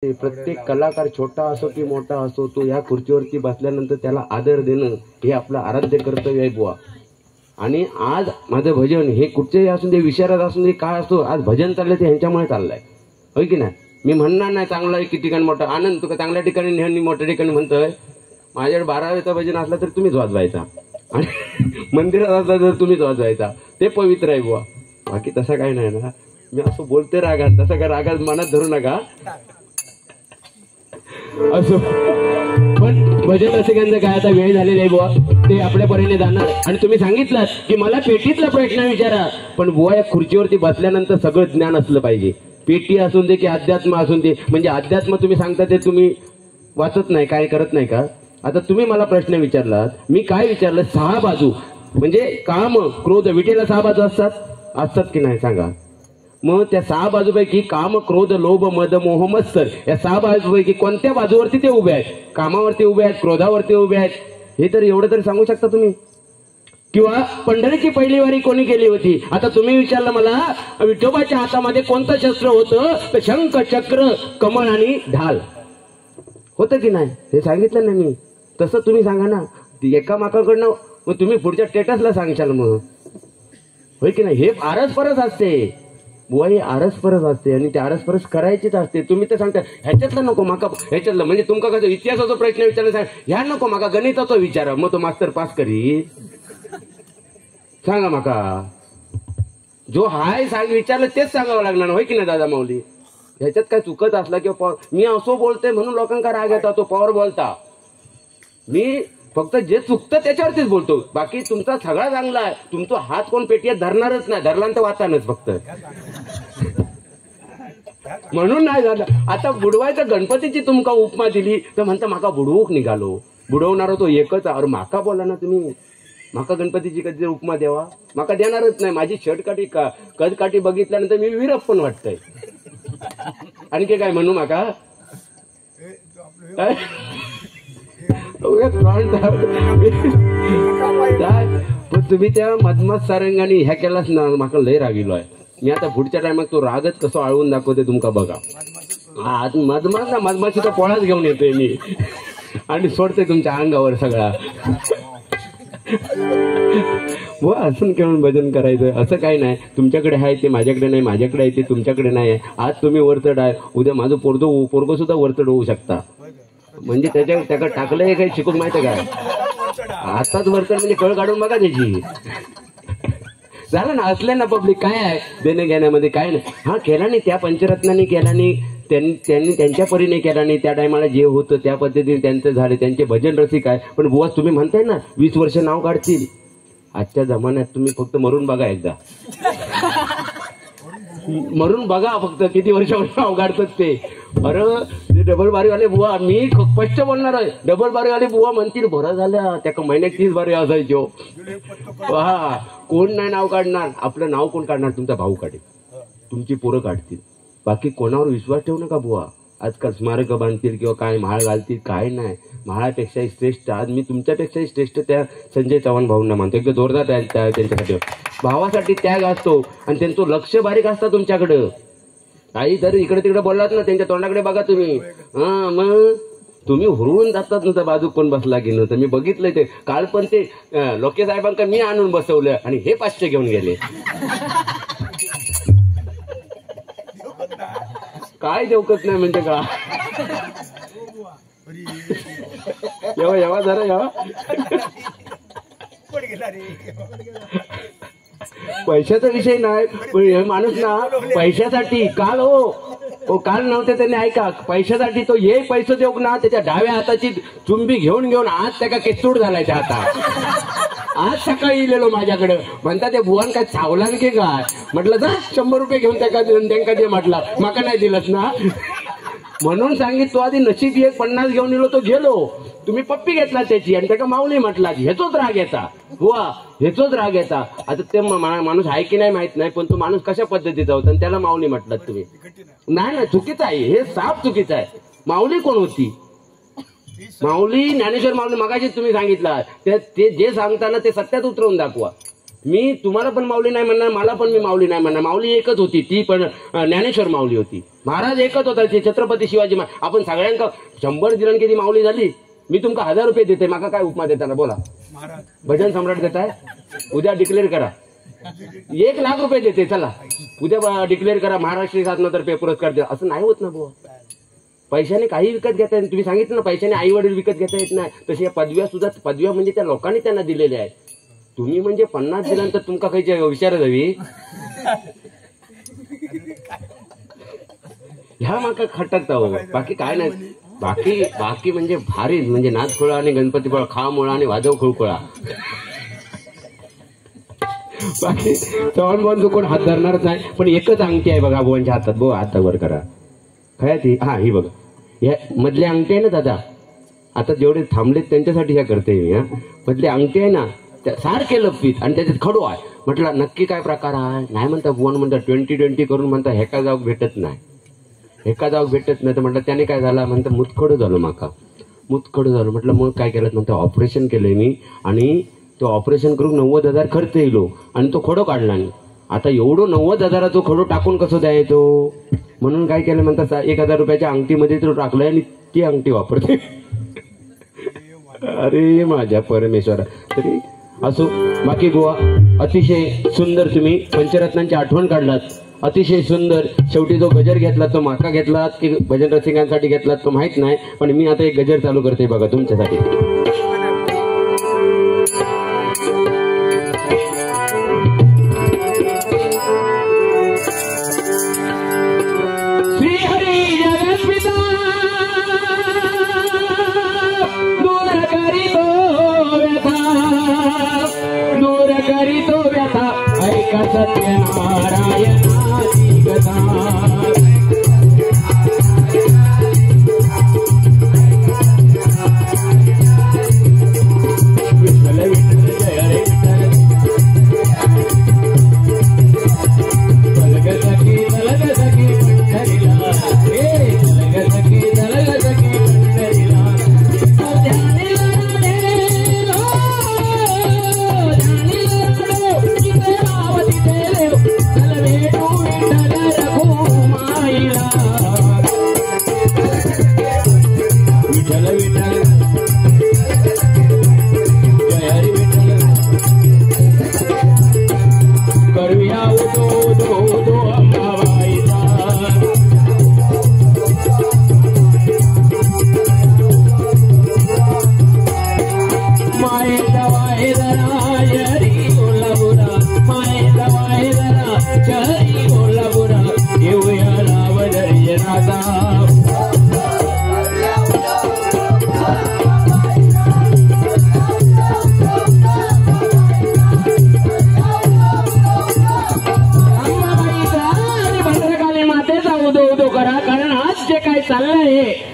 प्रत्येक कलाकार छोटा असो की मोठा असो तो या खुर्चीवरती बसल्यानंतर त्याला आदर देणं हे आपलं आराध्य कर्तव्य आहे बुवा. आणि आज माझं भजन हे कुठचेही असून दे, विचारात असून दे, काय असतो, आज भजन चाललंय ते ह्यांच्यामुळे चाललंय, होय की नाही. मी म्हणणार नाही चांगला आहे की ठिकाण मोठं आनंद तुका चांगल्या ठिकाणी नेहमी मोठ्या ठिकाणी म्हणतोय. माझ्याकडे 12वेचं भजन असलं तर तुम्हीच वाजवायचा आणि मंदिरात असला तर तुम्हीच वाजवायचा, ते पवित्र आहे बुवा. बाकी तसं काही नाही ना. मी असं बोलते रागात, तसं काय रागात मनात धरू नका असो. पण भजन रसिकांचं काय आता वेळ झालेली आहे बुवा, ते आपल्या परीने जाणार. आणि तुम्ही सांगितलं की मला पेटीतला प्रश्न विचारा, पण बुवा या खुर्चीवरती बसल्यानंतर सगळं ज्ञान असलं पाहिजे. पेटी असून दे की अध्यात्म असून दे. म्हणजे अध्यात्म तुम्ही सांगता ते तुम्ही वाचत नाही, काय करत नाही का. आता तुम्ही मला प्रश्न विचारलात, मी काय विचारलं, 6 बाजू म्हणजे काम क्रोध विटेला 6 बाजू असतात की नाही सांगा. मग त्या 6 बाजूपैकी काम क्रोध लोभ मद मोह मत्सर या 6 बाजूपैकी कोणत्या बाजूवरती ते उभे आहेत. कामावरती उभे आहेत, क्रोधावरती उभे आहेत, हे तर एवढं तरी सांगू शकता तुम्ही. किंवा पंढरीची पहिली वारी कोणी केली होती. आता तुम्ही विचारलं मला विठोबाच्या हातामध्ये कोणतं शस्त्र होतं, तर शंख चक्र कमळ आणि ढाल होतं की नाही हे सांगितलं ना मी. तसं तुम्ही सांगा ना एकामाकाकडनं, मग तुम्ही पुढच्या स्टेटसला सांगशाल मग, होय की नाही. हे आरसपरस असते बुवा, ही आरसपरस असते आणि ते आरसपरस करायचीच असते. तुम्ही तर सांगता ह्याच्यातलं नको माका, ह्याच्यातलं म्हणजे तुमका कसं इतिहासाचा प्रश्न विचारला सांग, ह्या नको माका गणिताचा विचारा, मग तो मास्तर पास करी सांगा माका. जो हाय सांग विचारलं तेच सांगावं लागणार, होय की नाही दादा माऊली. ह्याच्यात काय चुकत असला किंवा मी असो बोलतोय म्हणून लोकांका राग येतात, तो पॉवर बोलता. मी फक्त जे चुकतं त्याच्यावरतीच बोलतो, बाकी तुमचा सगळा चांगला आहे. तुमचा हात कोण पेटीत धरणारच नाही, धरल्यानंतर वाचानच फक्त म्हणून नाही झालं. आता बुडवायचं गणपतीची तुमका उपमा दिली तर म्हणता माका बुडवूक निघालो, बुडवणारा तो एकच. अरे माका बोला ना तुम्ही, माका गणपतीची कधी उपमा द्यावा, माका देणारच नाही. माझी शर्टकाठी कदकाठी बघितल्यानंतर मी विरप पण वाटतंय. आणखी काय म्हणू माका पण तुम्ही त्या मधमत सारंगाने ह्या केलाच ना, माका लय रागिलो आहे मी. आता पुढच्या टायमात तो रागच कसं आळवून दाखवते तुमका बघा. आज मधमास ना मधमाशीचा पोळाच घेऊन येतोय मी आणि सोडते तुमच्या अंगावर सगळा. हो असून केवळ भजन करायचं असं काही नाही. तुमच्याकडे आहे ते माझ्याकडे नाही, माझ्याकडे आहे ते तुमच्याकडे नाही. आज तुम्ही वरचढ आहे, उद्या माझं पोरगं सुद्धा वरचढ होऊ शकता. म्हणजे त्याकडे टाकलंय काही शिकून माहिती काय, आताच वरचढ म्हणजे कळ काढून बघा त्याची. झालं ना, असले ना पब्लिक काय आहे देणे घेण्यामध्ये काय नाही. हा केला नाही, त्या पंचरत्नांनी केला नाही, त्यांनी त्यांच्या परीने केला नाही. त्या टायमाला जे होतं त्या पद्धतीने त्यांचं झाले, त्यांचे भजन रसिक आहे. पण बुवा तुम्ही म्हणताय ना 20 वर्ष नाव काढतील, आजच्या जमान्यात तुम्ही फक्त मरून बघा एकदा, मरून बघा फक्त किती वर्षावर नाव काढतात ते. अरे डबल बारीवाले बुवा, मी स्पष्ट बोलणार आहे, डबल बारीवाले बुवा म्हणतील बरं झालं त्या महिन्यात 30 बारी असायचो. हा कोण नाही नाव काढणार, आपलं नाव कोण काढणार, तुमचा भाऊ काढेल, तुमची पोरं काढतील. बाकी कोणावर विश्वास ठेवू नका बुवा. आजकाल स्मारक बांधतील किंवा काय म्हाळ घालतील, काय नाही. म्हाळापेक्षाही श्रेष्ठ आज मी तुमच्यापेक्षाही श्रेष्ठ त्या संजय चव्हाण भाऊंना मानतो. एकदम जोरदार त्यांच्यासाठी भावासाठी त्याग असतो आणि त्यांचं लक्ष बारीक असतं तुमच्याकडं. काही जर इकडे तिकडे बोललात ना त्यांच्या तोंडाकडे बघा तुम्ही, हा मग तुम्ही हुरवून जातात तुमचा बाजू कोण बसला की नव्हतं. मी बघितलंय ते काल, पण ते लोके साहेबांका मी आणून बसवलं आणि हे 500 घेऊन गेले. काय देवकत नाही म्हणजे का, येवा जरा येवा. पैशाचा विषय नाही, पण हे माणूस ना पैशासाठी काल काल नव्हते त्यांनी ऐका, पैशासाठी तो ये पैसे देऊ ना त्याच्या डाव्या हाताची चुंबी घेऊन आज त्याला केसूड झालाय त्या हातात. आज सकाळी इलेलो माझ्याकडे, म्हणता ते भुवन काय चावला की काय, म्हटलं जा 100 रुपये घेऊन त्यांका दे म्हटला, माका नाही दिलंच ना म्हणून सांगितलं. तो आधी नशीब 50 घेऊन येलो, तो गेलो, तुम्ही पप्पी घेतला त्याची आणि त्याला माऊली म्हटला. ह्याचोच राग येता बुवा, ह्याचोच राग येता. आता ते माणूस आहे की नाही माहित नाही, पण तो माणूस कशा पद्धतीचा होता आणि त्याला माऊली म्हटलात तुम्ही. नाही ना, चुकीचं आहे हे, साफ चुकीचं आहे. माऊली कोण होती, माऊली ज्ञानेश्वर माऊली मगाशी तुम्ही सांगितलं, ते जे सांगताना ते सत्यात उतरवून दाखवा. मी तुम्हाला पण माऊली नाही म्हणणार, मला पण मी माऊली नाही म्हणणार. माऊली एकच होती, ती पण ज्ञानेश्वर माऊली होती. महाराज एकच होता ते छत्रपती शिवाजी महाराज. आपण सगळ्यांका 100 दिलांनी किती माऊली झाली. मी तुमका 1000 रुपये देते, माका काय उपमा देताना बोला. भजन सम्राट देताय, उद्या डिक्लेअर करा. 1 लाख रुपये देते, चला उद्या डिक्लेअर करा महाराष्ट्र शासनातर्फे पुरस्कार द्या. असं नाही होत ना बुवा. पैशाने काही विकत घेता येत. तुम्ही सांगितलं ना पैशाने आई वडील विकत घेता येत नाही, तसे या पदव्या सुद्धा, पदव्या म्हणजे त्या लोकांनी त्यांना दिलेल्या आहेत. तुम्ही म्हणजे 50 दिल्यानंतर तुमका काही विचारत हवी. ह्या माका खटकता हो, बाकी काय नाही. बाकी म्हणजे भारीच, म्हणजे नाचखोळा आणि गणपतीपोळा, खामोळा आणि वाजव खुळखोळा. बाकी चव्हाण बोन कोण हात धरणारच नाही. पण एकच अंगठी आहे बघा बोनच्या हातात. बो हात वर करा. काय ती? हा ही बघा, या मधली अंगठी आहे ना दादा. आता जेवढे थांबलेत त्यांच्यासाठी ह्या करते मी. हा मधली अंगठी आहे ना, त्या सारखे लपवीत आणि त्याच्यात खडू आहे. म्हटलं नक्की काय प्रकार आहे? नाही म्हणता बोन म्हणता 20-20 करून म्हणता हेका जाऊक भेटत नाही, हेका जाऊक भेटत नाही. तर म्हटलं त्याने काय झालं म्हणता मुतखडू झालं, माका मुतखडू झालं. म्हटलं मग काय केलं म्हणता ऑपरेशन केलंय मी, आणि तो ऑपरेशन करून 90,000 खर्च येलो आणि तो खडो काढला नाही. आता एवढं 90,000 खडो टाकून कसं द्यायचो, म्हणून काय केलं म्हणता 1,000 रुपयाच्या अंगठीमध्ये तो टाकलाय आणि ती अंगठी वापरते. अरे माझ्या परमेश्वरा. तरी असो, बाकी बुवा अतिशय सुंदर तुम्ही पंचरत्नांची आठवण काढलात, अतिशय सुंदर. शेवटी जो गजर घेतलात तो माका घेतलात की भजन रसिकांसाठी घेतलात तो माहित नाही, पण मी आता एक गजर चालू करते बघा तुमच्यासाठी. सत्यनारायणाची कथा विठ्ठल विठ्ठल जय रे विठ्ठल. तलग सखी पंढरीला, तलग सखी पंढरीला.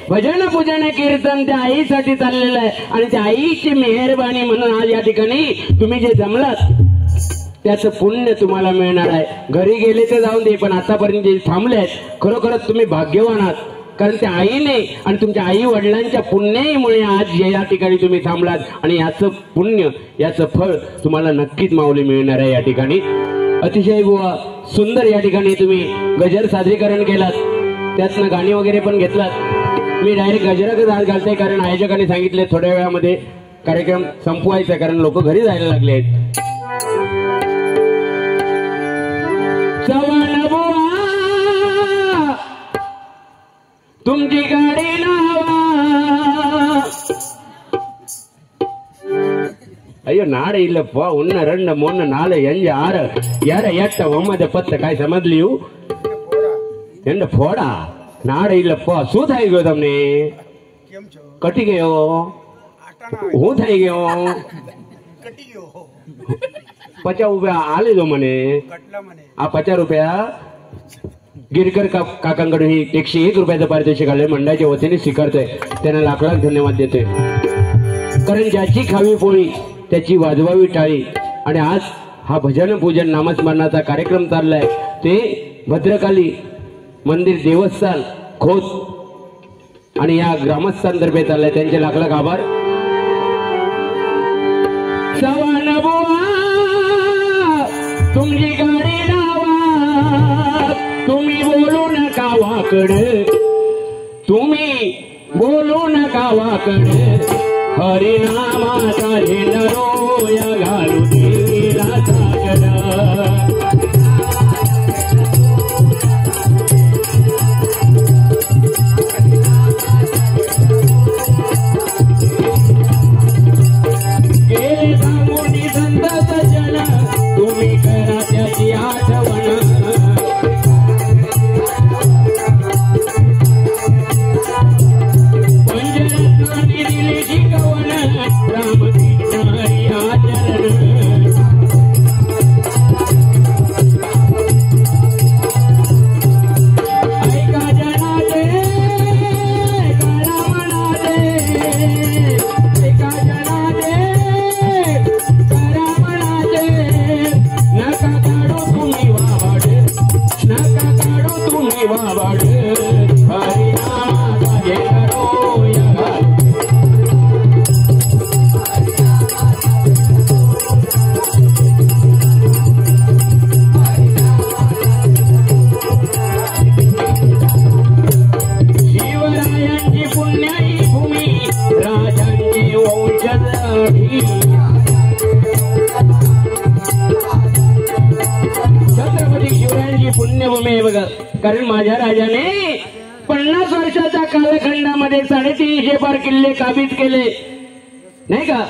भजन पूजन कीर्तन त्या आईसाठी चाललेलं आहे, आणि त्या आईची मेहरबानी म्हणून आज या ठिकाणी तुम्ही जे जमलात त्याचं पुण्य तुम्हाला मिळणार आहे. घरी गेले तर जाऊन दे, पण आतापर्यंत जे थांबले आहेत खरोखरच तुम्ही भाग्यवान आहात. कारण त्या आईने आणि तुमच्या आई वडिलांच्या पुण्यामुळे आज या ठिकाणी तुम्ही थांबलात, आणि याचं पुण्य, याचं फळ तुम्हाला नक्कीच माऊली मिळणार आहे. या ठिकाणी अतिशय बुवा सुंदर या ठिकाणी तुम्ही गजर सादरीकरण केलात, त्यातनं गाणी वगैरे पण घेतलात. मी डायरेक्ट गजरातच हात घालते, कारण आयोजकांनी सांगितले थोड्या वेळामध्ये कार्यक्रम संपवायचा, कारण लोक घरी जायला लागले आहेत. चव्हाण बुवा तुमची गाडी नावा, ಅಯ್ಯೋ ನಾಳೆ ಇಲ್ಲಪ್ಪ ಉನ್ನ ರಂಡ ಮೊನ್ನ ನಾಳೆ ಎಂಜ ಆರ ಯಾರ ಎಟ್ಟ ಒಮ್ಮದ ಪತ್ತ ಕಾಯಿ ಸಮದ್ಲಿಯು ಎಂಡ ಫೋಡ ನಾಳೆ ಇಲ್ಲಪ್ಪ શું થઈ ગયો તમને? કટી ગયો? હું થઈ ગયો? 50 રૂપિયા આલી દો મને. આ 50 રૂપિયા गिरकर काकांकडून ही 101 रुपयाचं पारितोषिक आले, मंडळाच्या वतीने स्वीकारतोय. त्यांना लाख लाख धन्यवाद देतोय. कारण ज्याची खावी पोळी त्याची वाजवावी टाळी. आणि आज हा भजन पूजन नामस्मरणाचा कार्यक्रम चाललाय, ते भद्रकाली मंदिर देवस्थान खोत आणि या ग्रामस्थांतर्फे चाललाय. त्यांचे लाख लाख आभार. चव्हाण बुवा तुमची गाडी नावा तुम्ही बोलू नका वाकड, तुम्ही बोलू नका वाकड, हरिनामाचा झेंडा घालू देवीला साकड. गेले सांगून संत सज्जन, तुम्ही करा त्याची आठवण. पंचरत्नांनी दिली शिकवण, रामकृष्ण हरी आचरण. ऐका जनाचे करा मनाचे, ऐका जनाचे करा मनाचे. नका काढू तुम्ही वावाड, नका काढू तुम्ही वावाड, हरिनामाचा झेंडा घालू. शिवरायांची पुण्याई भूमी, राजांची वंशजाडी. छत्रपती शिवरायांची पुण्यभूमी आहे बघा. कारण माझ्या राजाने 50 वर्षाच्या कालखंडामध्ये 350 पार किल्ले काबीज केले नाही का.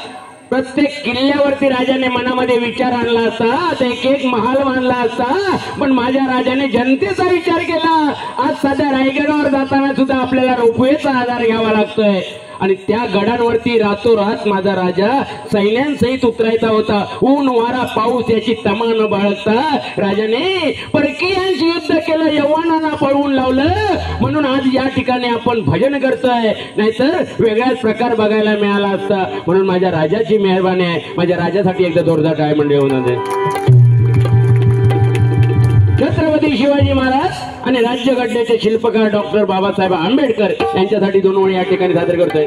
प्रत्येक किल्ल्यावरती राजाने मनामध्ये विचार आणला असता, ते एक एक महाल बांधला असता. पण माझ्या राजाने जनतेचा विचार केला. आज सध्या रायगडावर जाताना सुद्धा आपल्याला रोपवेचा आधार घ्यावा लागतोय. आणि त्या गडांवरती रातोरात माझा राजा सैन्यांसहित उतरायचा होता. ऊन वारा पाऊस याची तमा न बाळगता राजाने परकीयांशी युद्ध केलं, यव्वानांना पळवून लावलं. म्हणून आज या ठिकाणी आपण भजन करतोय, नाहीतर वेगळाच प्रकार बघायला मिळाला असता. म्हणून माझ्या राजाची मेहरबानी आहे. माझ्या राजासाठी एकदा जोरदार टाळ्या मंडळी होऊन दे. छत्रपती शिवाजी महाराज आणि राज्यघटनेचे शिल्पकार डॉक्टर बाबासाहेब आंबेडकर यांच्यासाठी 2 ओळी या ठिकाणी सादर करतोय.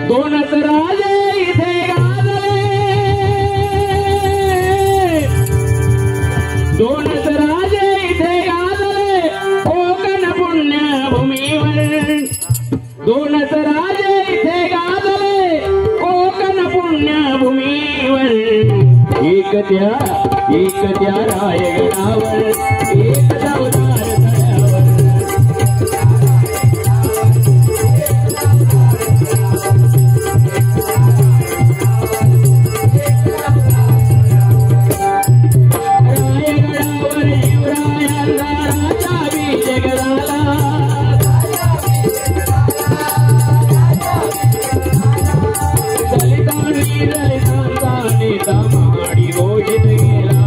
दोनच राजे इथे गाजले, दोनच राजे इथे गाजले, कोकण पुण्यभूमीवर. दोनच राजे इथे गाजले, कोकण पुण्यभूमीवर. एक त्या रायगडावर, एक अवतार तळ्यावर. रायगडावर शिवरायांचा राजाभिषेक झाला. दलितांनी दलितांचा नेता माडी घोषित केला.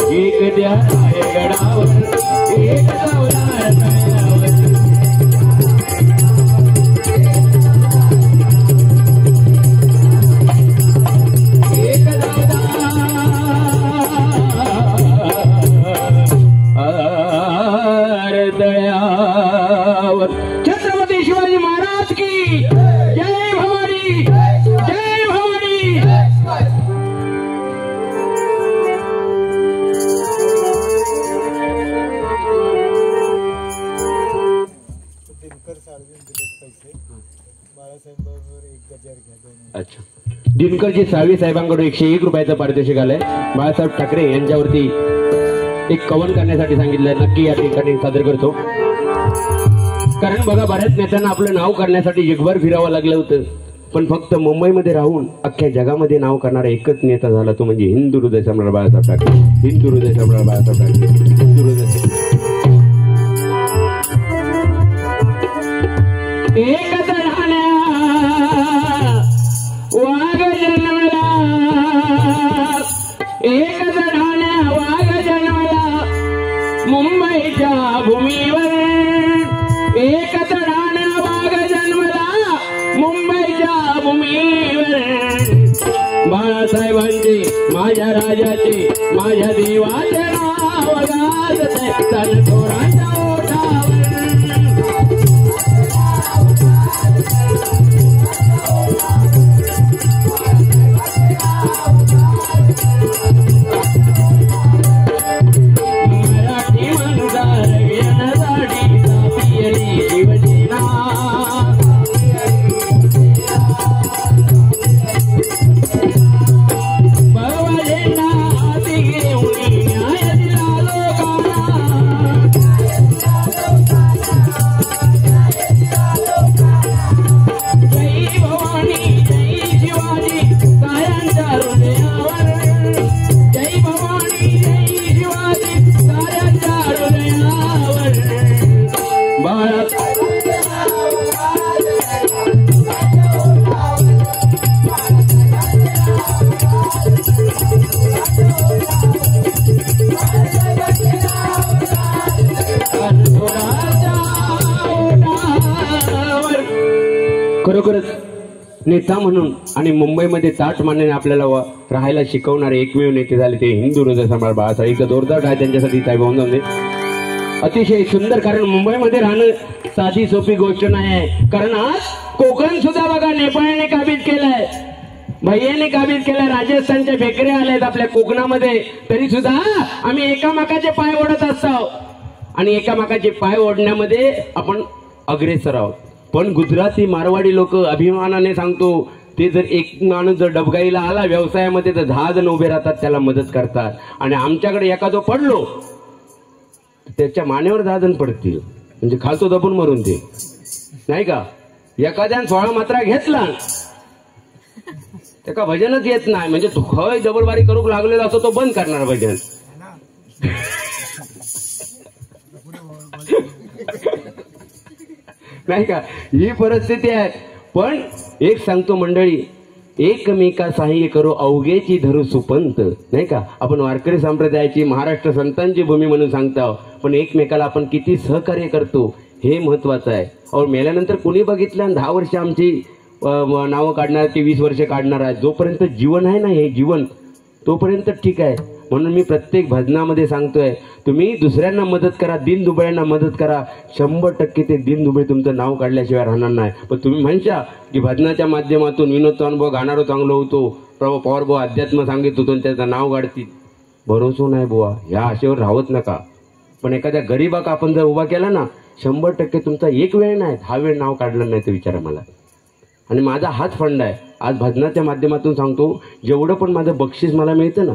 एक त्या रायगडावर, एक अवतार तळ्यावर. एक अवतार तळ्यावर. छत्रपती शिवाजी महाराज की जय भवानी, जय भवानी. अच्छा, दिनकरजी साळवी साहेबांकडून 101 रुपयाचं पारितोषिक आलंय. बाळासाहेब ठाकरे यांच्यावरती एक कवन करण्यासाठी सांगितलंय. नक्की या ठिकाणी सादर करतो. कारण बघा, बऱ्याच नेत्यांना आपलं नाव करण्यासाठी जगभर फिरावं लागलं होतं. पण फक्त मुंबईमध्ये राहून अख्ख्या जगामध्ये नाव करणारा एकच नेता झाला, तो म्हणजे हिंदू हृदय सम्राट बाळासाहेब ठाकरे. हिंदू हृदय सम्राट बाळासाहेब ठाकरे. हिंदू हृदय. एक जणाने वाघ जन्मला, एक जणाने वाघ जन्मला मुंबईच्या भूमीवर. एक जणाने वाघ जन्मला मुंबईच्या भूमीवर. बाळासाहेबांचे माझ्या राजाचे माझ्या देवाचे नाव गाजते तनसोरांच्या ओठावर. मराठी मनगार विणदाडी पियली शिवसेना. बळवाजेंना हाती घेऊन न्याय दिला लोकांना. जय भवानी जय शिवाजी साऱ्यांच्या हृदयावर. जय भवानी जय शिवाजी साऱ्यांच्या हृदयावर. बाळा खरोखरच नेता म्हणून आणि मुंबईमध्ये ताट मांडण्याने आपल्याला राहायला शिकवणारे एकमेव नेते झाले ते हिंदू हृदय सम्राट बाळासाहेब. एकदा जोरदार काय त्यांच्यासाठी साहेबांनी अतिशय सुंदर. कारण मुंबईमध्ये राहणं साधी सोपी गोष्ट नाही आहे. कारण आज कोकण सुद्धा बघा नेपाळने काबीज केलंय, भैयाने काबीज केलंय, राजस्थानच्या बेकऱ्या आल्यात आपल्या कोकणामध्ये. तरी सुद्धा आम्ही एकामेकाचे पाय ओढत असतो आणि एकामेकाचे पाय ओढण्यामध्ये आपण अग्रेसर आहोत. पण गुजराती मारवाडी लोक अभिमानाने सांगतो ते जर एक माणूस जर डबगाईला आला व्यवसायामध्ये तर 10 जण उभे राहतात त्याला मदत करतात. आणि आमच्याकडे एखादं पडलो त्याच्या मानेवर 10 जण पडतील म्हणजे खालतो दबून मरून ते नाही का. एखाद्याने 16 मात्रा घेतला त्याका भजनच येत नाही म्हणजे तो खय डबलबारी करू लागलेला असतो तो बंद करणार भजन. नाही का ही परिस्थिती आहे. पण एक सांगतो मंडळी, एकमेका सहाय्य करू अवघेची धरू सुपंत. नाही का आपण वारकरी संप्रदायाची महाराष्ट्र संतांची भूमी म्हणून सांगतो, पण एकमेकाला आपण किती सहकार्य करतो हे महत्वाचं आहे. और मेल्यानंतर कुणी बघितलं 10 वर्ष आमची नावं काढणार ती 20 वर्ष काढणार आहे. जोपर्यंत जीवन आहे ना हे जीवन तोपर्यंत ठीक आहे. म्हणून मी प्रत्येक भजनामध्ये सांगतोय तुम्ही दुसऱ्यांना मदत करा, दीनदुबळ्यांना मदत करा. 100% ते दीनदुबळे तुमचं नाव काढल्याशिवाय राहणार नाही. पण तुम्ही म्हणशा की भजनाच्या माध्यमातून विनोद अनुभव गाणारो चांगलो होतो, प्रभू पवार बुवा अध्यात्म सांगित होतो त्याचं नाव काढतील. भरोसा नाही बुवा, ह्या आशेवर राहत नका. पण एखाद्या गरीबाक आपण जर उभा केला ना 100% तुमचा एक वेळ नाही 10 वेळ नाव काढलं नाही तर विचारा मला. आणि माझा हाच फंड आहे. आज भजनाच्या माध्यमातून सांगतो जेवढं पण माझं बक्षीस मला मिळतं ना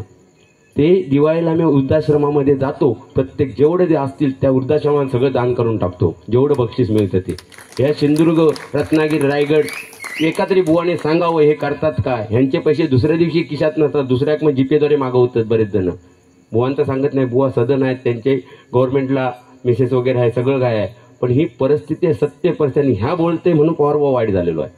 ते दिवाळीला मी वृद्धाश्रमामध्ये जातो. प्रत्येक जेवढे जे असतील त्या वृद्धाश्रमात सगळं दान करून टाकतो जेवढं बक्षीस मिळतं ते. ह्या सिंधुदुर्ग रत्नागिरी रायगड एका तरी बुवाने सांगावं हे करतात का. ह्यांचे पैसे दुसऱ्या दिवशी खिशात नसतात, दुसऱ्याक मग जीपेद्वारे मागवतात बरेच जण. बुवांचं सांगत नाही, बुवा सदन आहेत त्यांचे गव्हर्नमेंटला मिसेस वगैरे आहे सगळं काय आहे. पण ही परिस्थिती आहे 70% ह्या बोलते म्हणून पवार बुवा वाईट झालेलो आहे.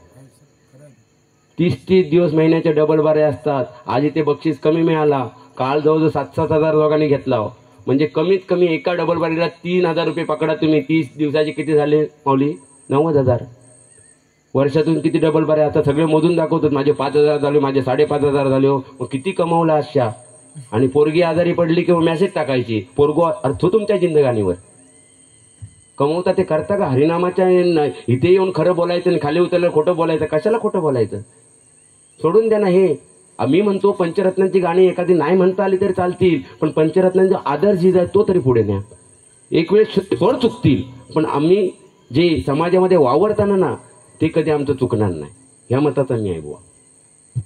30-30 दिवस महिन्याचे डबल बारे असतात. आज इथे बक्षीस कमी मिळाला, काल जवळजवळ 7-7 हजार लोकांनी घेतला. म्हणजे कमीत कमी एका डबल बारीला 3,000 रुपये पकडा तुम्ही. 30 दिवसाचे किती झाले माऊली? 90,000. वर्षातून किती डबल बारे आता सगळे मोजून दाखवतात. माझे 5,000 झाले, माझे 5,500 झाले. मग किती कमावला अशा. आणि पोरगी आजारी पडली किंवा मेसेज टाकायची पोरगो अर्थ तुमच्या जिंदगानीवर. कमवता ते करता का? हरिनामाच्या इथे येऊन खरं बोलायचं आणि खाली उतरलं खोटं बोलायचं. कशाला खोटं बोलायचं? सोडून द्या ना हे. आम्ही म्हणतो पंचरत्नांची गाणी एखादी नाही म्हणता आली तरी चालतील, पण पंचरत्नांचा आदर जी आहे तो तरी पुढे न्या. एक वेळ सोड चुकतील पण आम्ही जे समाजामध्ये वावरताना ना ते कधी आमचं चुकणार नाही ह्या मताचा मी आहे बुवा.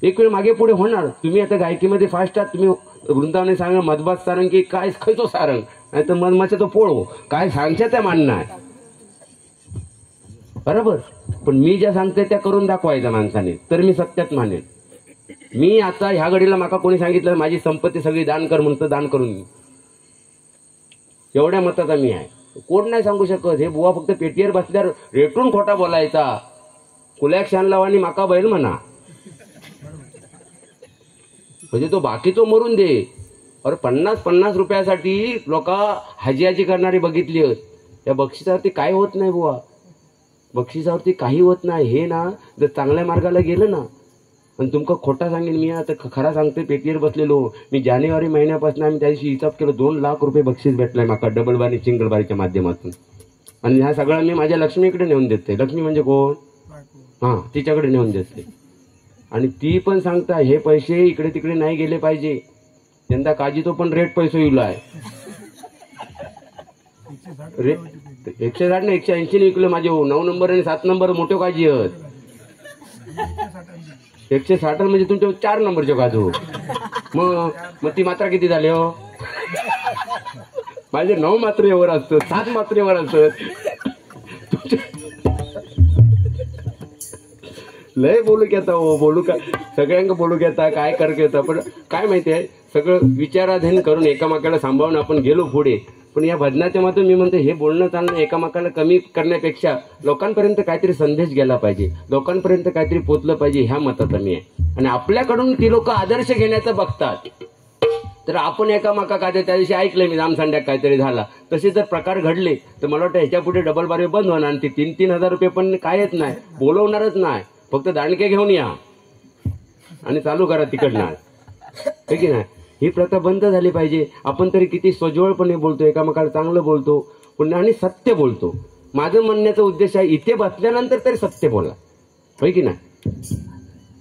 एक वेळ मागे पुढे होणार. तुम्ही आता गायकीमध्ये फास्ट आहात. तुम्ही वृंदावने सांगा मधबात सारंग की काय खायचो सारंग नाही तर मधमाचा तो पोळो काय सांगशा त्या मानणं आहे बरोबर. पण मी ज्या सांगते त्या करून दाखवायच्या माणसाने तर मी सत्यात मानेन. मी आता ह्या घडीला माका कोणी सांगितलं माझी संपत्ती सगळी दान कर म्हणतं दान करून मी एवढ्या मताचा मी आहे. कोण नाही सांगू शकत. हे बुवा फक्त पेटीवर बसल्यावर रेटून खोटा बोलायचा. कुल्याक शान लावानी माका बैल म्हणा म्हणजे तो बाकी तो मरून दे. अरे 50-50 रुपयासाठी लोक हजियाची करणारी बघितली आहेत. त्या बक्षिसावरती काय होत नाही बुवा. बक्षिसावरती काही होत नाही. हे ना जर चांगल्या मार्गाला गेलं ना आणि तुमका खोटा सांगेन मी आता खरा सांगते, पेटीवर बसलेलो मी. जानेवारी महिन्यापासून आम्ही त्या दिवशी हिसाब केलो, 2 लाख रुपये बक्षीस भेटलाय माका डबल बारी सिंगल बारीच्या माध्यमातून. आणि ह्या सगळं मी माझ्या लक्ष्मीकडे नेऊन देते. लक्ष्मी म्हणजे कोण? हा, तिच्याकडे नेऊन देते. आणि ती पण सांगता हे पैसे इकडे तिकडे नाही गेले पाहिजे. यंदा काजी तो पण रेट पैसे येऊ आहे. 160 ना 180 विकले माझे. 9 नंबर आणि 7 नंबर मोठे काजी आहेत. 160 म्हणजे तुमच्या 4 नंबरचे काजू. मग ती मात्रा किती झाली हो? माझे 9 मात्रेवर असतं, 7 मात्रेवर असत. लय बोलू घेता हो, बोलू का सगळ्यांना बोलू घेता, काय कर घेता. पण काय माहितीये, सगळं विचाराधीन करून एकामेकाला सांभाळून आपण गेलो पुढे. पण या भजनाच्या मातून मी म्हणतो, हे बोलणं चालणं एकामेकाला कमी करण्यापेक्षा लोकांपर्यंत काहीतरी संदेश गेला पाहिजे, लोकांपर्यंत काहीतरी पोचलं पाहिजे, ह्या मताचा मी आहे. आणि आपल्याकडून ती लोक आदर्श घेण्याचं बघतात. तर आपण एकामेका काय त्या दिवशी ऐकलंय मी, रामसांड्यात काहीतरी झाला, तसे जर प्रकार घडले तर मला वाटतं ह्याच्या पुढे डबल बारी बंद होणार. आणि ते 3-3 हजार रुपये पण कायच नाही, बोलवणारच नाही. फक्त दांडके घेऊन या आणि चालू करा तिकडनं, हे की नाही. ही प्रथा बंद झाली पाहिजे. आपण तरी किती स्वज्वळपणे बोलतो, एकामेकाला चांगलं बोलतो पण आणि सत्य बोलतो. माझं म्हणण्याचा उद्देश आहे, इथे बसल्यानंतर तरी सत्य बोला, होय की नाही.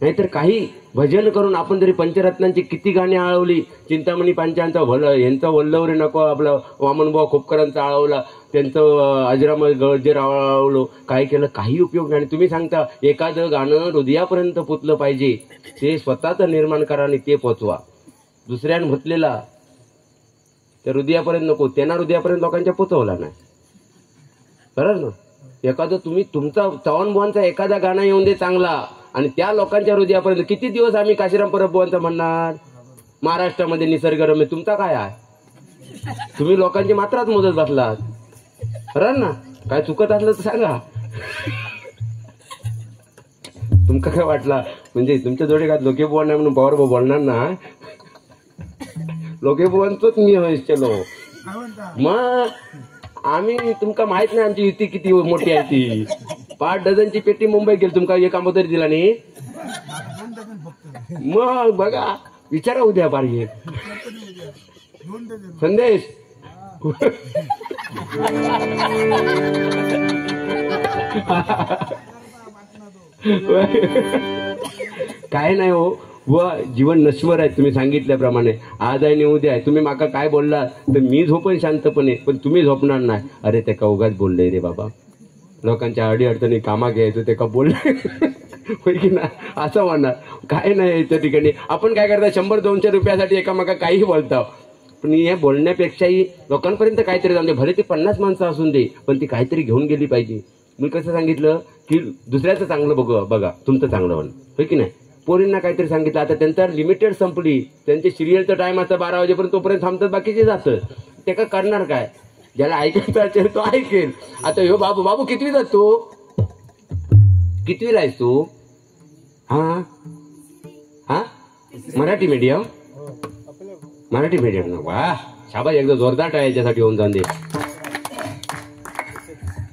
नाहीतर काही भजन करून आपण तरी पंचरत्नांची किती गाणी आळवली. चिंतामणी पांचांचा यांचा वल्लवरे नको, आपला वामनभाऊ खोपकरांचा आळवला, त्यांचं अजरामर गळजेर आळवलो, काय केलं काही उपयोग नाही. तुम्ही सांगता एखादं गाणं हृदयापर्यंत पोचलं पाहिजे, ते स्वतःचं निर्माण करा आणि ते पोचवा. दुसऱ्यानं म्हटलेला त्या हृदयापर्यंत नको, त्यांना हृदयापर्यंत लोकांच्या पोचवला नाही. बरोबर ना. एखादं तुम्ही तुमचा चव्हाणभावांचा एखादा गाणं येऊन दे चांगला, आणि त्या लोकांच्या हृदयापर्यंत. किती दिवस आम्ही काशीराम परबुवांचं म्हणणार, महाराष्ट्रामध्ये निसर्गरम्य, तुमचा काय आहे? तुम्ही लोकांची मात्राच मोजत बसलात. बरोबर ना. काय चुकत असलं तर सांगा. तुमका काय वाटला म्हणजे तुमच्या जोडे काय लोकेबुवा नाही म्हणून पवार भाऊ बोलणार ना? लोकेबुवांचंच मी होय चलो. मग आम्ही तुमका माहित नाही आमची युती किती मोठी आहे ती. 5 डझनची पेटी मुंबई गेली, तुमका एक आंबो तरी दिला नाही. मग बघा, विचारा उद्या पाहिजे संदेश. काय नाही हो, व जीवन नश्वर आहे. तुम्ही सांगितल्याप्रमाणे आज आहे आणि उद्या आहे. तुम्ही माका काय बोलला तर मी झोपेन शांतपणे, पण तुम्ही झोपणार नाही. अरे ते का उगाच बोलले रे बाबा, लोकांच्या अडीअडचणी कामा घ्यायचं ते का बोलले, होय की ना, असं म्हणणार. काय नाही त्या ठिकाणी आपण काय करता, 100-200 रुपयासाठी एकामेका काही बोलता. पण हे बोलण्यापेक्षाही लोकांपर्यंत काहीतरी जाऊन दे. भले ते 50 माणसं असून दे, पण ती काहीतरी घेऊन गेली पाहिजे. मी कसं सांगितलं की दुसऱ्याचं चांगलं बघा, तुमचं चांगलं म्हण, होय की नाही. पोरींना काहीतरी सांगितलं, आता त्यांचा लिमिटेड संपली, त्यांचे सिरियलचा टाइम असता 12 वाजेपर्यंत, तोपर्यंत थांबतात, बाकीचे जातं. ते का करणार काय, ज्याला ऐकायचं असेल तो ऐकेल. आता ह्यो बाबू कितवी जातो, कितवीला आहेस तू? हा मराठी मीडियम ना. वा शाबास, एकदा जोरदार आहे याच्यासाठी होऊन जाऊन दे.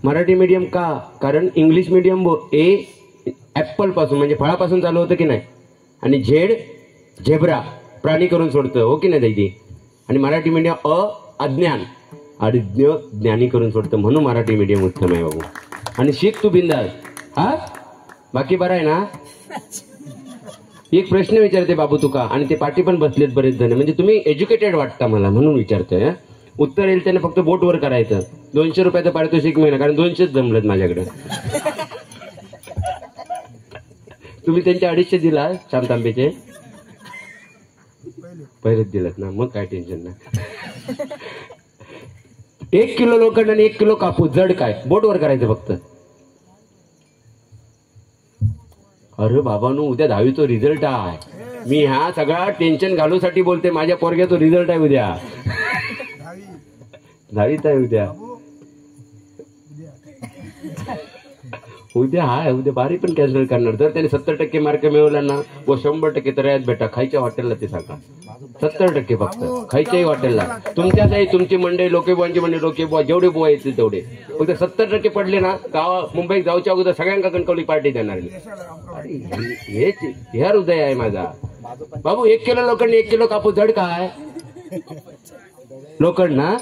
मराठी मीडियम का? कारण इंग्लिश मीडियम ऍपल पासून म्हणजे फळापासून चालू होतं की नाही, आणि झेब्रा प्राणी करून सोडतं, हो की नाही दादी. आणि मराठी मीडियम अज्ञान ज्ञानी करून सोडतं, म्हणून मराठी मीडियम उत्तम आहे बाबू. आणि शिक तू बिंदास. हा बाकी बरं आहे ना. एक प्रश्न विचारते बाबू तुका, आणि ते पाठी पण बसलेत बरेच जण, म्हणजे तुम्ही एज्युकेटेड वाटता मला म्हणून विचारतोय. उत्तर येईल त्याने फक्त बोटवर करायचं. 200 रुपयाचं पारितोषिक मिळणार, कारण 200च जमलेत माझ्याकडे. तुम्ही त्यांचे 250 दिला शांतांबेचे, पहिलेच दिलात ना, मग काय टेन्शन नाही. 1 किलो लोखंड आणि 1 किलो कापूस, जड काय, बोटवर करायचं फक्त. अरे बाबांनो, उद्या 10वीचा रिझल्ट आहे. मी ह्या सगळा टेन्शन घालूसाठी बोलते. माझ्या पोरग्याचा रिझल्ट आहे उद्या, 10वीत आहे उद्या. उद्या बारी पण कॅन्सल करणार. जर त्याने 70% मार्क मिळवला ना व 100% तर यात भेटा. खायच्या हॉटेलला ते सांगा 70% फक्त खायच्याही हॉटेलला. तुमच्यातही तुमची मंडळी लोकेबुवांची मंडळी लोकेबुवा जेवढे बुवा येतील तेवढे फक्त 70% पडले ना मुंबईत जाऊच्या अगोदर सगळ्यांका कणकवली पार्टी देणार. हेच हे हृदय आहे माझा बाबू. 1 किलो लोखंड 1 किलो कापूस जड काय लोखंड ना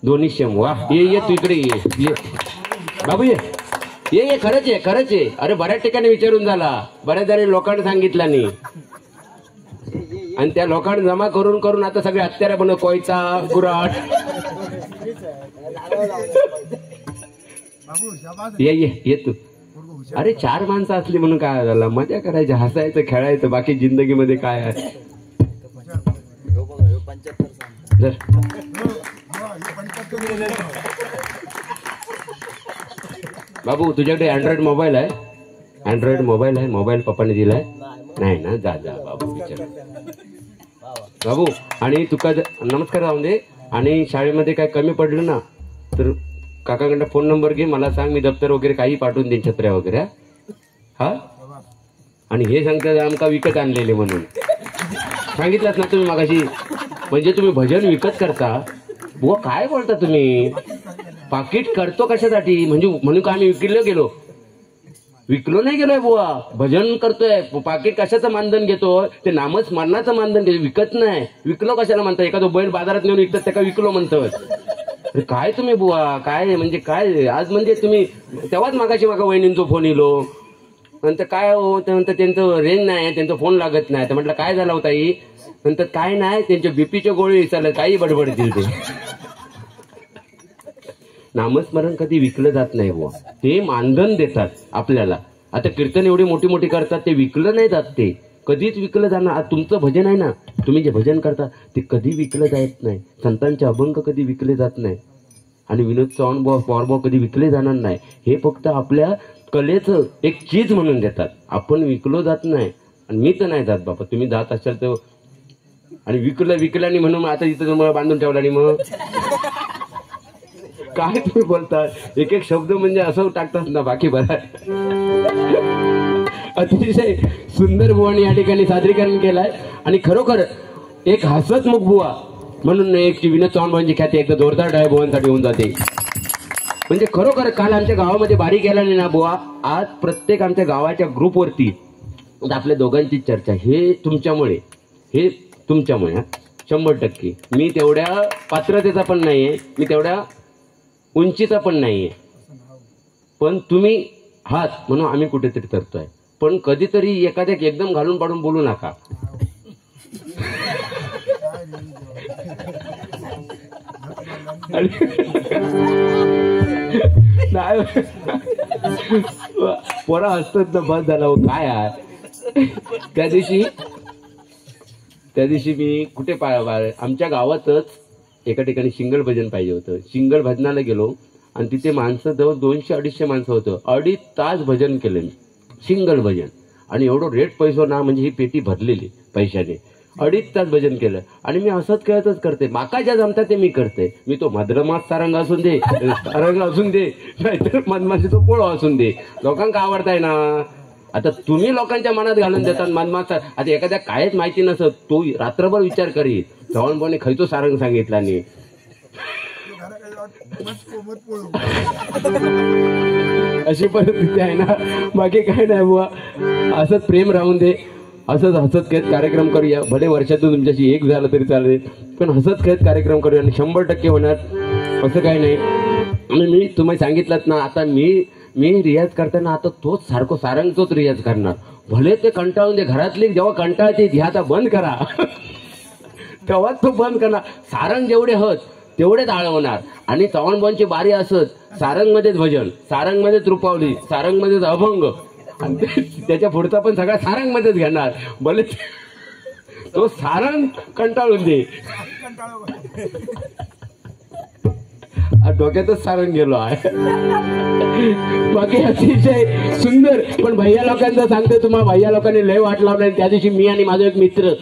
200. वा ये तू इकडे ये बाबू ये खरंच आहे. अरे बऱ्याच ठिकाणी विचारून झाला. बऱ्याच जणी लोकांना सांगितला नाही आणि त्या लोकांना जमा करून आता सगळे हत्यारे बनव. कोयचा गुराट ये तू. अरे 4 माणसं असली म्हणून काय झालं. मजा करायची हसायचं खेळायचं बाकी जिंदगीमध्ये काय आहे. बाबू तुझ्याकडे अँड्रॉइड मोबाईल आहे. मोबाईल पप्पाने दिलाय नाही ना. जा बाबू विचार बाबू. आणि तुका नमस्कार राहून दे. आणि शाळेमध्ये काय कमी पडलं ना तर काकाकडे फोन नंबर घे. मला सांग मी दप्तर वगैरे काही पाठवून देईन छत्र्या वगैरे. हा आणि हे सांगतात आमका विकत आणलेले म्हणून सांगितलंच ना तुम्ही मागाशी. म्हणजे तुम्ही भजन विकत करता बुवा. काय बोलता तुम्ही. पाकिट करतो कशासाठी म्हणजे म्हणून का आम्ही विकलो नाही गेलोय बुवा. भजन करतोय. पाकिट कशाचं मानधन घेतो ते नामस्मरणाचं मानधन घेतो. विकत नाही. विकलो कशाला म्हणतात. एखादं बैल बाजारात नेऊन विकतात त्याला विकलो म्हणतात. काय तुम्ही बुवा काय म्हणजे काय आज म्हणजे तुम्ही तेव्हाच मागाशी वहिनींचा फोन येलो नंतर काय हो नंतर त्यांचं रेंज नाही त्यांचा फोन लागत नाही. तर म्हटलं काय झालं होता ही नंतर काय नाही त्यांच्या बीपीच्या गोळी विचारलं काही बडबडतील ते. नामस्मरण कधी विकलं जात नाही बुवा. ते मानधन देतात आपल्याला. आता कीर्तन एवढी मोठी करतात ते विकलं नाही जात. ते कधीच विकलं जाणार. आज तुमचं भजन आहे ना तुम्ही जे भजन करता ते कधी विकलं जात नाही. संतांचे अभंग कधी विकले जात नाही. आणि विनोद चव्हाण पवारभाऊ कधी विकले जाणार नाही. हे फक्त आपल्या कलेचं एक चीज म्हणून देतात. आपण विकलो जात नाही. आणि मी तर नाही जात बाबा. तुम्ही जात असाल तर. आणि विकल्याने म्हणून आता इथं तुम्हाला बांधून ठेवला. आणि मग काय तुम्ही बोलतात. एक शब्द म्हणजे असं टाकतात ना बाकी बरं. अतिशय सुंदर बुवानी या ठिकाणी सादरीकरण केलंय. आणि खरोखर एक हसतमुख बुवा म्हणून एक विनोद चव्हाण भाऊंची ख्याती एकदा जोरदार डाय बुवांसाठी होऊन जाते. म्हणजे खरोखर काल आमच्या गावामध्ये बारी केला नाही ना बुवा. आज प्रत्येक आमच्या गावाच्या ग्रुपवरती आपल्या दोघांची चर्चा हे तुमच्यामुळे 100%. मी तेवढ्या पात्रतेचा पण नाहीये. मी तेवढ्या उंचीचा पण नाहीये. पण तुम्ही हात म्हणून आम्ही कुठेतरी तरतोय. पण कधीतरी एखाद्या एकदम घालून पाडून बोलू नका. पोरा हसतात ना बस झाला. काय आहे त्या दिवशी मी कुठे आमच्या गावातच एका ठिकाणी शिंगल भजन पाहिजे होतं. शिंगल भजनाला गेलो आणि तिथे माणसं जवळ 200-250 माणसं होतं. 2.5 तास भजन केलं मी शिंगल भजन. आणि एवढं रेट पैसो ना म्हणजे ही पेटी भरलेली पैशाने. 2.5 तास भजन केलं. आणि मी असंच खेळतच करते. माका ज्या जमतात ते मी करते. मी तो मद्रमास सारंग असून दे नाहीतर मधमाशीचा पोळो असून दे. लोकांना आवडताय ना. आता तुम्ही लोकांच्या मनात घालून देतात मधमास. आता एखाद्या कायच माहिती नसत तो रात्रभर विचार करी चव्हाण भाऊने खयचो सारंग सांगितला नाही. अशी परिस्थिती आहे ना. बाकी काय नाही बुवा. असंच प्रेम राहून दे. असंच हसत खेळत कार्यक्रम करूया. भले वर्षातून तुमच्याशी एक झालं तरी चालेल पण हसत खेळत कार्यक्रम करूया. आणि 100% होणार असं काही नाही. आणि मी तुम्ही सांगितलं ना आता मी रियाज करताना आता तोच सारखं सारंगचोच रियाज करणार. भले ते कंटाळून दे. घरातली जेव्हा कंटाळते ह्या आता बंद करा तेव्हाच तो बंद करणार. सारंग जेवढे हत तेवढेच आळवणार. आणि चव्हाणबाईंची बारी असत सारंगमध्येच भजन, सारंगमध्येच रूपावली, सारंगमध्येच अभंग. आणि त्याच्या पुढचा पण सगळा सारंगमध्येच घेणार. भले तो सारंग कंटाळून दे. डोक्यातच सारंग गेलो आहे. बाकी अतिशय सुंदर. पण भैया लोकांचं सांगते तुम्हाला. भैया लोकांनी लय वाट लावला. त्या दिवशी मी आणि माझा एक मित्र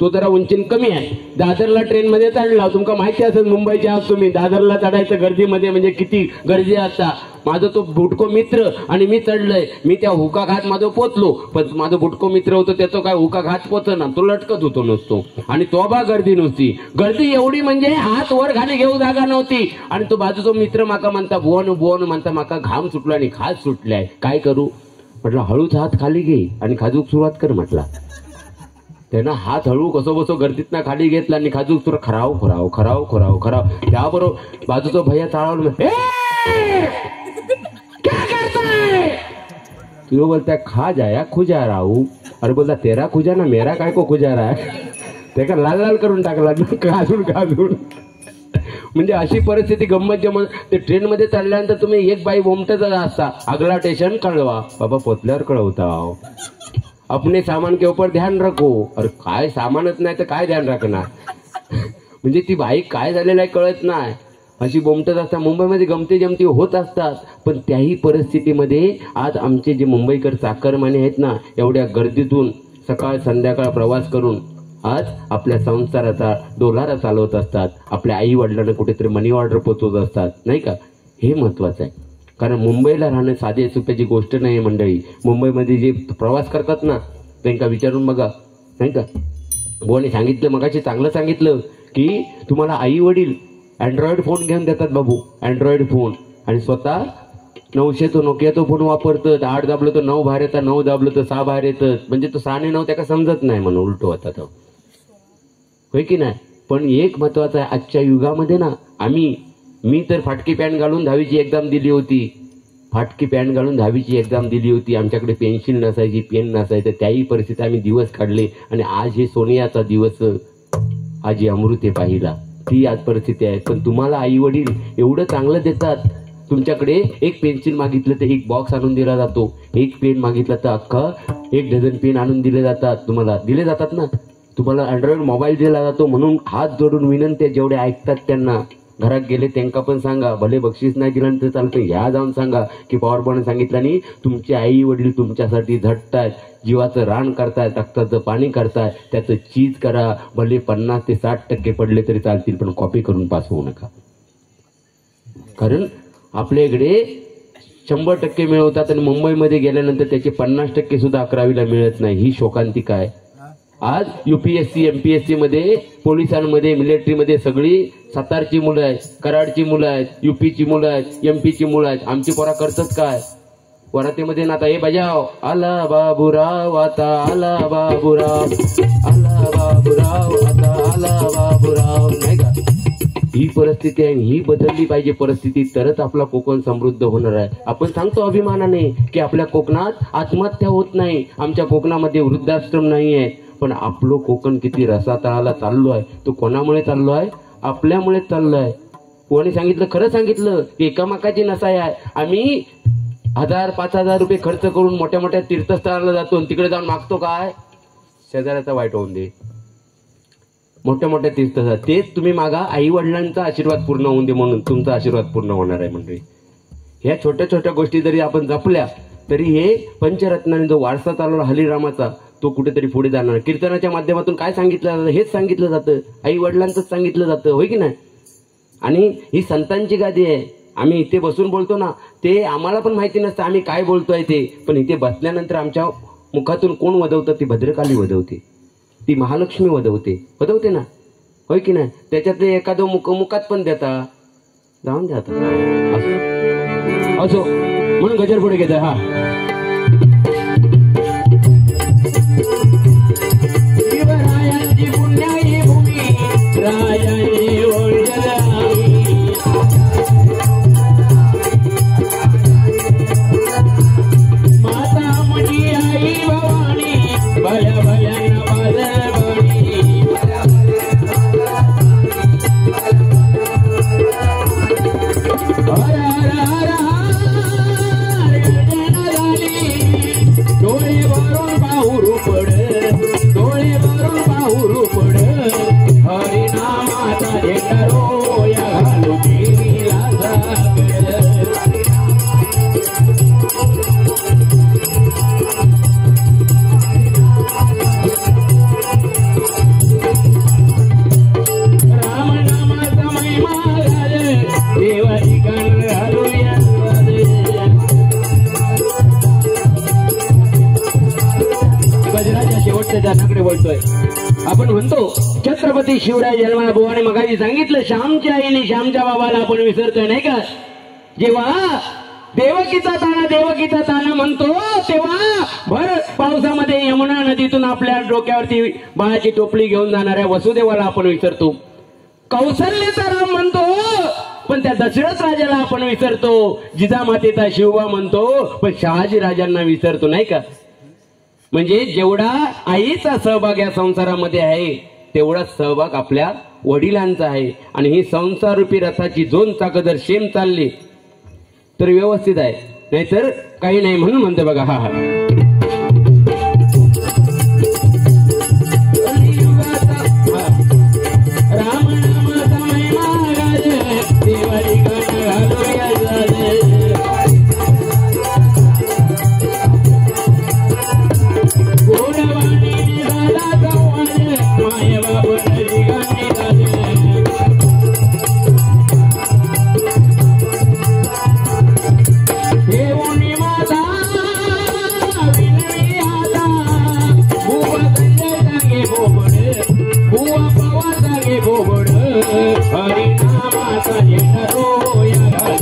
तो जरा उंचीन कमी आहे. दादरला ट्रेनमध्ये चढला. तुमका माहिती असेल मुंबईच्या आहात तुम्ही. दादरला चढायचं गर्दीमध्ये म्हणजे किती गर्दी असता. माझा तो बुटको मित्र आणि मी चढलोय, मी त्या हुका घात माझं पोचलो, पण माझा बुटको मित्र होतो त्याचं काय हुका घात पोचना, तो लटकत होतो नुसतो. आणि तोबा गर्दी नुसती, गर्दी एवढी म्हणजे हात वर घाली घेऊ जागा नव्हती. आणि तो बाजूचा मित्र माका म्हणता बोन बोन म्हणता, माका घाम सुटला आणि खाज सुटलाय, काय करू. म्हटलं हळूच हात खाली घे आणि खाजूक सुरुवात कर म्हटला. त्यानं हात हळू कसो बसो गर्दीतनं खाली घेतला आणि खाजूक सुरू खराव खराव खराव खराव खराव. त्याबरोबर बाजूचा भैया चाळवलं, तू बोलता खा जाया खुजा राहू. अरे बोलता तेरा खुजा ना मेरा काय को खुजा रहा है. ते का लाल लाल करून टाकला खाजून खाजून. म्हणजे अशी परिस्थिती गंमत जमत. ते ट्रेनमध्ये चढल्यानंतर तुम्ही एक बाई बोमटच असता, अगला स्टेशन कळवा, बाबा पोचल्यावर कळवता, अपने सामान के ऊपर ध्यान रखो. अरे काय सामानच नाही तर काय ध्यान राखणार. म्हणजे ती बाई काय झालेलं आहे कळत नाही, अशी बोमटत असतात. मुंबईमध्ये गमती जमती होत असतात. पण त्याही परिस्थितीमध्ये आज आमचे जे मुंबईकर चाकरमाने आहेत ना, एवढ्या गर्दीतून सकाळ संध्याकाळ प्रवास करून आज आपल्या संसाराचा डोलारा चालवत असतात, आपल्या आई वडिलांना कुठेतरी मनी ऑर्डर पोचवत असतात, नाही का. हे महत्वाचं आहे. कारण मुंबईला राहणं साधे सोप्याची गोष्ट नाही मंडळी. मुंबईमध्ये जे प्रवास करतात ना त्यांना विचारून बघा, नाही का. बोने सांगितलं मगाशी, चांगलं सांगितलं की तुम्हाला आई वडील अँड्रॉइड फोन घेऊन देतात बाबू, अँड्रॉइड फोन, आणि स्वतः 900 तो नोकिया तो फोन वापरतात. 8 दाबलं तर 9 बाहेर येतात, 9 दाबलं तर 6 बाहेर येतात. म्हणजे तो 6 आणि 9 त्याला समजत नाही म्हणून उलटो होता तो, होय की नाही. पण एक महत्वाचं आहे आजच्या युगामध्ये ना, मी तर फाटकी पॅन्ट घालून 10वीची एक्झाम दिली होती. फाटकी पॅन्ट घालून 10वीची एक्झाम दिली होती. आमच्याकडे पेन्सिल नसायची, पेन नसायचं. त्याही परिस्थिती आम्ही दिवस काढले. आणि आज हे सोनियाचा दिवस, आज हे अमृते पाहिला, ती आज परिस्थिती आहे. पण तुम्हाला आई वडील एवढं चांगलं देतात. तुमच्याकडे एक पेन्सिल मागितलं तर एक बॉक्स आणून दिला जातो, एक पेन मागितलं तर अख्खा 1 डझन पेन आणून दिले जातात. तुम्हाला दिले जातात ना. तुम्हाला अँड्रॉइड मोबाईल दिला जातो. म्हणून हात जोडून विनंती, जेवढे ऐकतात त्यांना, घरात गेले त्यांना पण सांगा, भले बक्षीस नाही दिलं तर चालतं, ह्या जाऊन सांगा की पॉवर पॉईंट सांगितलं आणि तुमचे आई वडील तुमच्यासाठी झटतायत, जीवाचं रान करतायत, रक्ताचं पाणी करतायत. त्याचं चीज करा. भले 50 ते 60% पडले तरी चालतील, पण कॉपी करून पास होऊ नका. कारण आपल्याकडे 100% मिळवतात आणि मुंबईमध्ये गेल्यानंतर त्याचे 50% सुद्धा 11वीला मिळत नाही. ही शोकांतिका आहे. आज UPSC MPSC मध्ये, पोलिसांमध्ये, मिलिटरीमध्ये सगळी सातारची मुलं आहेत, कराडची मुलं आहेत, UPची मुलं आहेत, MP ची मुलं आहेत. आमची पोरा करतात काय वरातीमध्ये ना, आता हे बजाव, आला बाबूराव आता आला बाबूराव, आला बाबूराव आता आला बाबूराव, नाही का. ही परिस्थिती आहे. ही बदलली पाहिजे परिस्थिती, तरच आपला कोकण समृद्ध होणार आहे. आपण सांगतो अभिमानाने की आपल्या कोकणात आत्महत्या होत नाही, आमच्या कोकणामध्ये वृद्धाश्रम नाही आहे. पण आपलं कोकण किती रसातळाला चाललो आहे. तो कोणामुळे चाललो आहे? आपल्यामुळे चाललो आहे. कोणी सांगितलं, खरं सांगितलं की एकामेकाची नसाई आहे. आम्ही 1000-5000 रुपये खर्च करून मोठ्या मोठ्या तीर्थस्थळाला जातो आणि तिकडे जाऊन मागतो काय, शेजाऱ्याचा वाईट होऊन दे. मोठ्या मोठ्या तीर्थस्थळ तेच तुम्ही मागा, आई वडिलांचा आशीर्वाद पूर्ण होऊन दे म्हणून तुमचा आशीर्वाद पूर्ण होणार आहे. म्हणजे ह्या छोट्या छोट्या गोष्टी जरी आपण जपल्या तरी हे पंचरत्नाने जो वारसा चालवला हरिरामाचा, तो कुठेतरी पुढे जाणार. कीर्तनाच्या माध्यमातून काय सांगितलं जातं? हेच सांगितलं जातं, आई वडिलांचंच सांगितलं जातं, होय की नाही. आणि ही संतांची गादी आहे. आम्ही इथे बसून बोलतो ना, ते आम्हाला पण माहिती नसतं आम्ही काय बोलतोय ते, पण इथे बसल्यानंतर आमच्या मुखातून कोण वदवतं? ती भद्रकाली वदवते, ती महालक्ष्मी वदवते ना, होय की नाही. त्याच्यातले एखादं मुखात पण देता, जाऊन द्या असो म्हणून गजर पुढे घेत. हा शिवरायांची पुण्याई भूमी, रायाने माता मजी आई भवानी, भया भयाना बाजारवाणी, हर हर डोळे भरून पाहुरू पड, डोळे भरून पाहुरू पड, हरिनामाचा ढेकरो या घालू केला सागर. राम नामाचा महिमा घाल, देवाची गाण घालूया. स्थानाकडे वळतोय. आपण म्हणतो छत्रपती शिवराय जन्माला बुवाने मगाशी सांगितलं श्यामच्या आईने श्यामच्या बाबाला आपण विसरतोय नाही का. जेव्हा देवकीचा ताना म्हणतो तेव्हा भर पावसामध्ये यमुना नदीतून आपल्या डोक्यावरती बाळाची टोपली घेऊन जाणाऱ्या वसुदेवाला आपण विसरतो. कौशल्याचा राम म्हणतो पण त्या दशरथ राजाला आपण विसरतो. जिजामातेचा शिवबा म्हणतो पण शहाजी राजांना विसरतो नाही का. म्हणजे जेवढा आईचा सहभाग या संसारामध्ये आहे तेवढा सहभाग आपल्या वडिलांचा आहे. आणि ही संसार रूपी रथाची दोन चाकं जर सेम चालली तर व्यवस्थित आहे, नाहीतर काही नाही. म्हणून म्हणतो बघा हा राम नामाचा महिमा गाज देवारी गाणं घालूया गाज. गोडवाणीने झाला संवाद माय बाबूची गाणी गाज. देवनी माता विनवी आता बुवा संजय सांगे बोबड बुवा पवा सांगे बोबड हरिनामाचा झेंडा रोया घाल.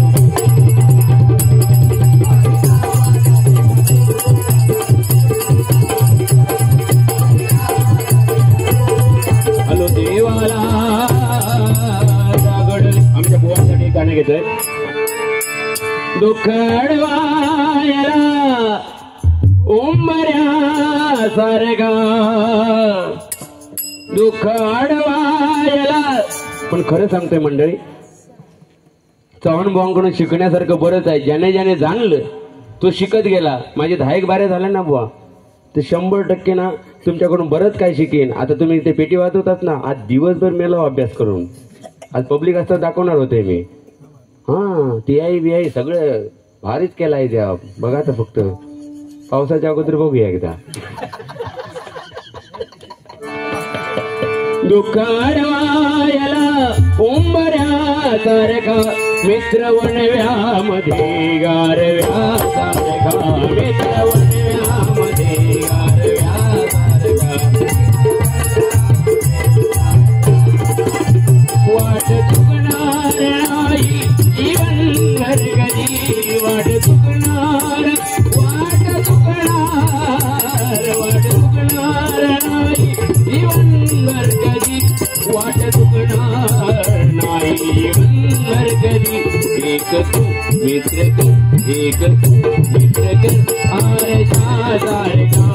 हॅलो देवाला जागड. आमच्या बुवांसाठी गाणं घेतोय. दुःख अडवायला उंबऱ्या सारगा दुःख अडवायला. पण खरं सांगतोय मंडळी चव्हाण बुवांकडून शिकण्यासारखं बरंच आहे. ज्याने ज्याने जाणलं तो शिकत गेला. माझे 10 बारे झाले ना बुवा तर 100% ना तुमच्याकडून बरंच काय शिकेन. आता तुम्ही ते पेटी वाजवतात ना, आज दिवसभर मेला अभ्यास करून. आज पब्लिक असता दाखवणार होते मी. हा ती आई बी आई सगळं भारीच केलं आहे त्या. बघा तर फक्त पावसाच्या अगोदर बघूया एकदा. दुःख अडवायला उंबऱ्या सारखा मित्र वणव्यामध्ये गारव्या सारखा मित्र वणव्यामध्ये गारव्या सारखा. वाट चुकणार नाही जीवन घरगडी वाट चुकणार नाही जीवन घरगडी वाट चुकणार नाही जीवन घरगडी. एक तू मित्र कर एक तू मित्र कर आरशा सारखा